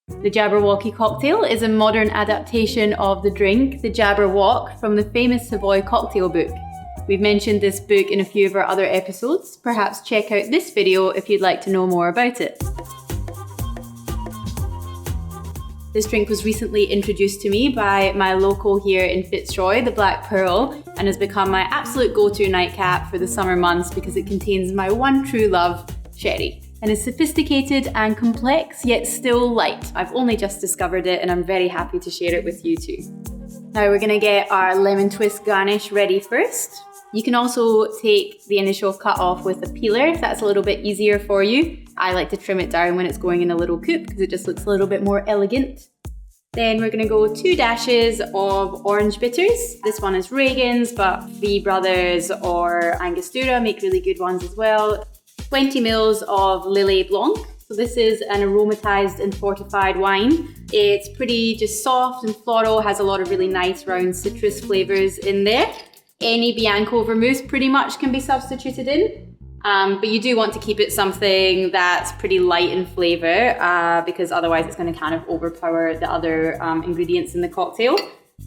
The Jabberwocky cocktail is a modern adaptation of the drink, the Jabberwock, from the famous Savoy Cocktail book. We've mentioned this book in a few of our other episodes. Perhaps check out this video if you'd like to know more about it. This drink was recently introduced to me by my local here in Fitzroy, the Black Pearl, and has become my absolute go-to nightcap for the summer months because it contains my one true love, sherry, and is sophisticated and complex, yet still light. I've only just discovered it and I'm very happy to share it with you too. Now we're gonna get our lemon twist garnish ready first. You can also take the initial cut off with a peeler if that's a little bit easier for you. I like to trim it down when it's going in a little coupe because it just looks a little bit more elegant. Then we're gonna go 2 dashes of orange bitters. This one is Reagan's, but V Brothers or Angostura make really good ones as well. 20 mils of Lillet blanc. So this is an aromatized and fortified wine. It's pretty just soft and floral, has a lot of really nice round citrus flavors in there. Any Bianco vermouth pretty much can be substituted in, but you do want to keep it something that's pretty light in flavor because otherwise it's going to kind of overpower the other ingredients in the cocktail.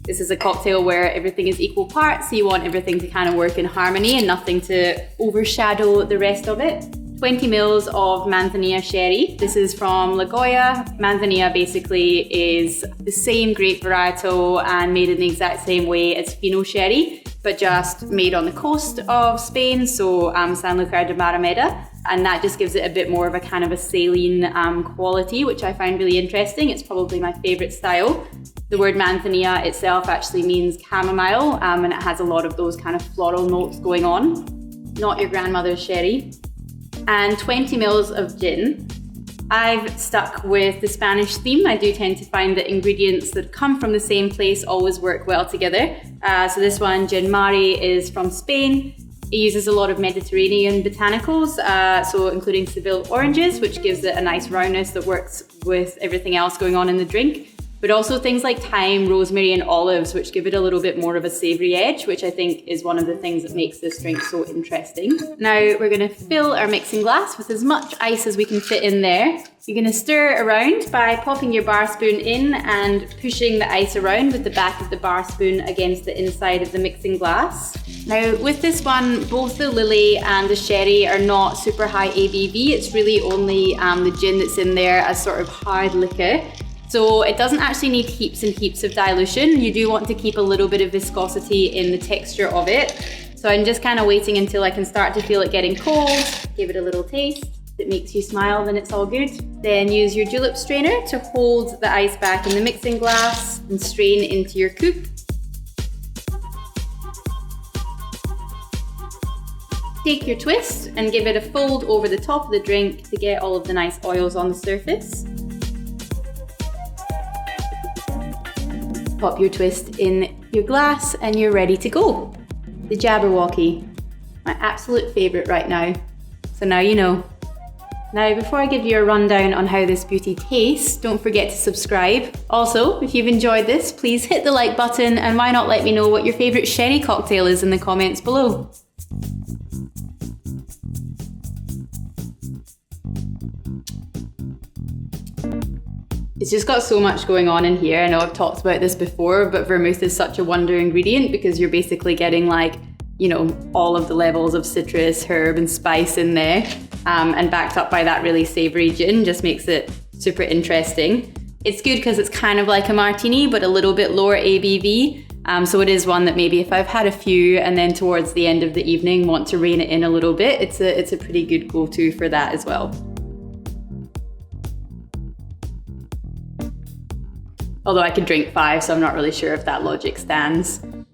This is a cocktail where everything is equal parts, so you want everything to kind of work in harmony and nothing to overshadow the rest of it. 20 mils of manzanilla sherry. This is from La Goya. Manzanilla basically is the same grape varietal and made in the exact same way as Fino sherry, but just made on the coast of Spain, so Sanlúcar de Barrameda, and that just gives it a bit more of a kind of a saline quality, which I find really interesting. It's probably my favorite style. The word manzanilla itself actually means chamomile, and it has a lot of those kind of floral notes going on. Not your grandmother's sherry. And 20 mils of gin. I've stuck with the Spanish theme. I do tend to find that ingredients that come from the same place always work well together. So this one, Gin Mari, is from Spain. It uses a lot of Mediterranean botanicals, so including Seville oranges, which gives it a nice roundness that works with everything else going on in the drink. But also things like thyme, rosemary, and olives, which give it a little bit more of a savory edge, which I think is one of the things that makes this drink so interesting. Now we're gonna fill our mixing glass with as much ice as we can fit in there. You're gonna stir around by popping your bar spoon in and pushing the ice around with the back of the bar spoon against the inside of the mixing glass. Now with this one, both the Lillet and the sherry are not super high ABV. It's really only the gin that's in there as sort of hard liquor. So it doesn't actually need heaps and heaps of dilution. You do want to keep a little bit of viscosity in the texture of it. So I'm just kind of waiting until I can start to feel it getting cold. Give it a little taste. If it makes you smile, then it's all good. Then use your julep strainer to hold the ice back in the mixing glass and strain into your coupe. Take your twist and give it a fold over the top of the drink to get all of the nice oils on the surface. Pop your twist in your glass and you're ready to go. The Jabberwocky, my absolute favourite right now. So now you know. Now before I give you a rundown on how this beauty tastes, don't forget to subscribe. Also, if you've enjoyed this, please hit the like button and why not let me know what your favourite sherry cocktail is in the comments below. It's just got so much going on in here. I know I've talked about this before, but vermouth is such a wonder ingredient because you're basically getting like, you know, all of the levels of citrus, herb and spice in there. And backed up by that really savory gin just makes it super interesting. It's good because it's kind of like a martini, but a little bit lower ABV. So it is one that maybe if I've had a few and then towards the end of the evening want to rein it in a little bit, it's a pretty good go-to for that as well. Although I could drink 5, so I'm not really sure if that logic stands.